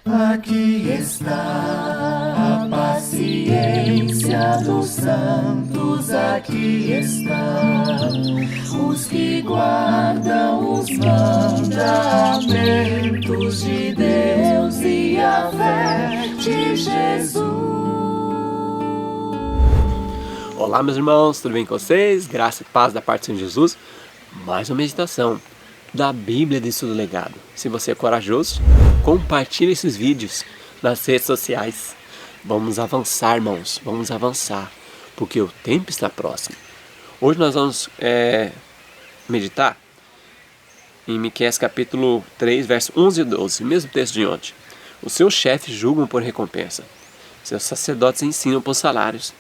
Aqui está a paciência dos santos, aqui está os que guardam os mandamentos de Deus e a fé de Jesus. Olá, meus irmãos, tudo bem com vocês? Graça e paz da parte do Senhor Jesus. Mais uma meditação da Bíblia de Estudo Legado. Se você é corajoso, compartilhe esses vídeos nas redes sociais. Vamos avançar, irmãos, vamos avançar, porque o tempo está próximo. Hoje nós vamos meditar em Miqueias capítulo 3, verso 11 e 12, mesmo texto de ontem. Os seus chefes julgam por recompensa, seus sacerdotes ensinam por salários,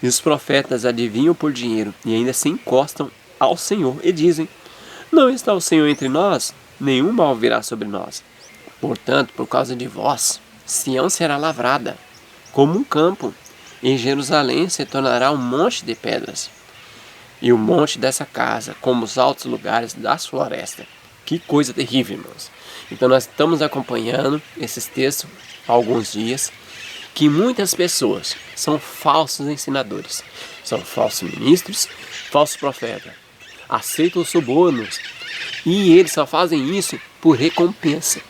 e os profetas adivinham por dinheiro, e ainda se encostam ao Senhor e dizem: não está o Senhor entre nós, nenhum mal virá sobre nós. Portanto, por causa de vós, Sião será lavrada como um campo, e Jerusalém se tornará um monte de pedras, e o monte dessa casa como os altos lugares das florestas. Que coisa terrível, irmãos. Então nós estamos acompanhando esses textos há alguns dias, que muitas pessoas são falsos ensinadores, são falsos ministros, falsos profetas, aceitam os subornos, e eles só fazem isso por recompensa,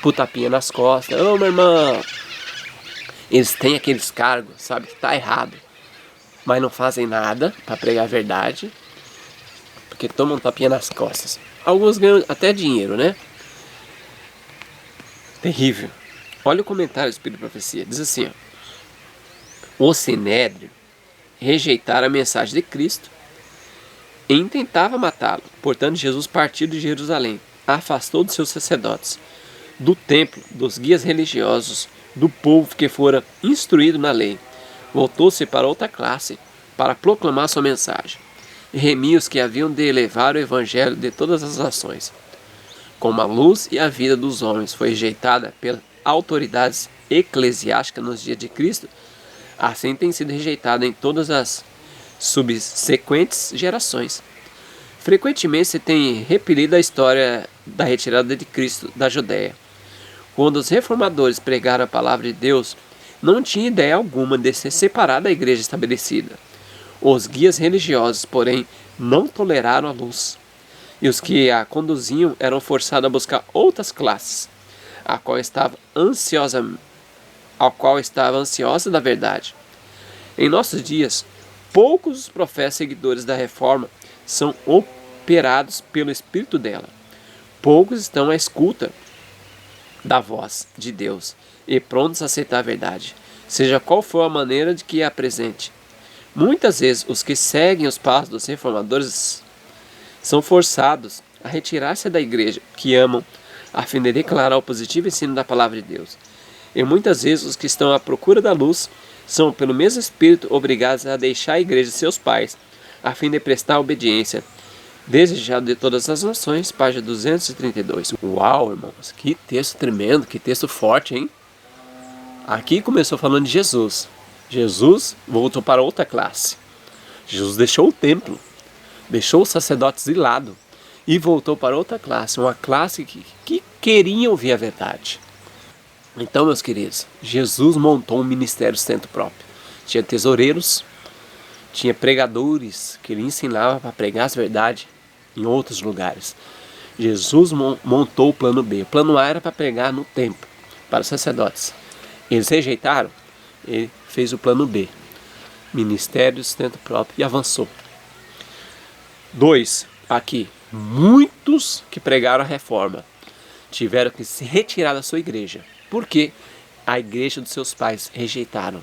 por tapinha nas costas. Ô, meu irmão, eles têm aqueles cargos, sabe que está errado, mas não fazem nada para pregar a verdade, porque tomam tapinha nas costas. Alguns ganham até dinheiro, né? Terrível. Olha o comentário do Espírito de Profecia, diz assim, ó: o Sinédrio rejeitara a mensagem de Cristo e intentava matá-lo. Portanto, Jesus partiu de Jerusalém, afastou dos seus sacerdotes, do templo, dos guias religiosos, do povo que fora instruído na lei. Voltou-se para outra classe, para proclamar sua mensagem, e remia os que haviam de elevar o evangelho de todas as nações. Como a luz e a vida dos homens foi rejeitada pelas autoridades eclesiásticas nos dias de Cristo, assim tem sido rejeitada em todas as subsequentes gerações. Frequentemente se tem repelido a história da retirada de Cristo da Judéia. Quando os reformadores pregaram a palavra de Deus, não tinha ideia alguma de se separar da igreja estabelecida. Os guias religiosos, porém, não toleraram a luz, e os que a conduziam eram forçados a buscar outras classes, a qual estava ansiosa da verdade. Em nossos dias, poucos os profetas seguidores da reforma são operados pelo espírito dela. Poucos estão à escuta da voz de Deus e prontos a aceitar a verdade, seja qual for a maneira de que a apresente. Muitas vezes os que seguem os passos dos reformadores são forçados a retirar-se da igreja que amam, a fim de declarar o positivo ensino da palavra de Deus. E muitas vezes os que estão à procura da luz são, pelo mesmo Espírito, obrigados a deixar a igreja de seus pais, a fim de prestar obediência. Desejado de todas as nações, página 232. Uau, irmãos, que texto tremendo, que texto forte, hein? Aqui começou falando de Jesus. Jesus voltou para outra classe. Jesus deixou o templo, deixou os sacerdotes de lado e voltou para outra classe, uma classe que queria ouvir a verdade. Então, meus queridos, Jesus montou um ministério centro próprio. Tinha tesoureiros, tinha pregadores que ele ensinava para pregar as verdades em outros lugares. Jesus montou o plano B. O plano A era para pregar no templo, para os sacerdotes. Eles rejeitaram, ele fez o plano B. Ministério centro próprio e avançou. 2. Aqui, muitos que pregaram a reforma tiveram que se retirar da sua igreja, porque a igreja dos seus pais rejeitaram.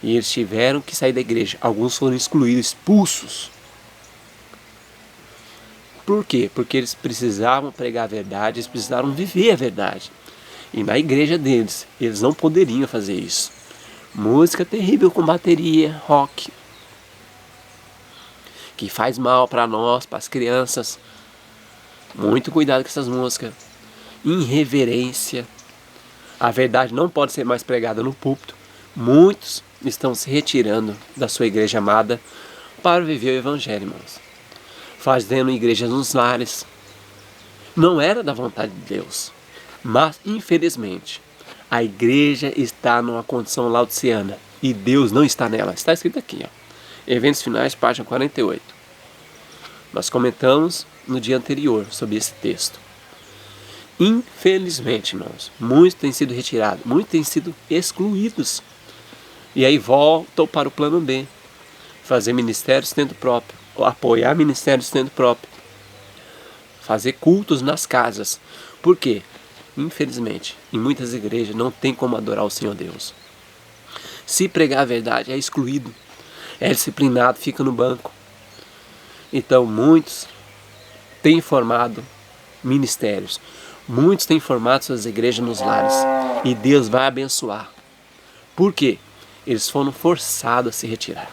E eles tiveram que sair da igreja. Alguns foram excluídos, expulsos. Por quê? Porque eles precisavam pregar a verdade, eles precisavam viver a verdade. E na igreja deles, eles não poderiam fazer isso. Música terrível com bateria, rock, que faz mal para nós, para as crianças. Muito cuidado com essas músicas. Irreverência. A verdade não pode ser mais pregada no púlpito. Muitos estão se retirando da sua igreja amada para viver o evangelho, irmãos. Fazendo igrejas nos lares. Não era da vontade de Deus. Mas, infelizmente, A igreja está numa condição laodiceana e Deus não está nela. Está escrito aqui, ó. Eventos Finais, página 48. Nós comentamos no dia anterior sobre esse texto. Infelizmente, irmãos, muitos têm sido retirados, muitos têm sido excluídos. E aí voltam para o plano B. Fazer ministério sustento próprio, ou apoiar ministério sustento próprio. Fazer cultos nas casas. Por quê? Infelizmente, em muitas igrejas não tem como adorar o Senhor Deus. Se pregar a verdade, é excluído, é disciplinado, fica no banco. Então, muitos têm formado ministérios, muitos têm formado suas igrejas nos lares, e Deus vai abençoar. Por quê? Eles foram forçados a se retirar.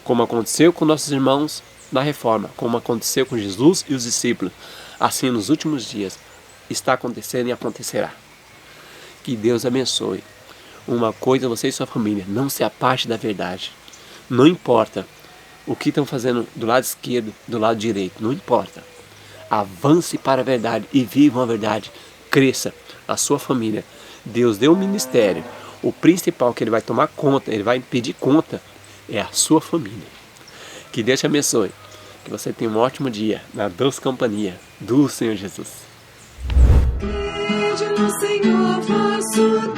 Como aconteceu com nossos irmãos na Reforma, como aconteceu com Jesus e os discípulos, assim nos últimos dias, está acontecendo e acontecerá. Que Deus abençoe. Uma coisa, você e sua família, não se aparte da verdade. Não importa o que estão fazendo do lado esquerdo, do lado direito, não importa. Avance para a verdade e viva a verdade. Cresça a sua família. Deus deu um ministério. O principal que Ele vai tomar conta, Ele vai pedir conta, é a sua família. Que Deus te abençoe. Que você tenha um ótimo dia na doce companhia do Senhor Jesus. Crede no Senhor vosso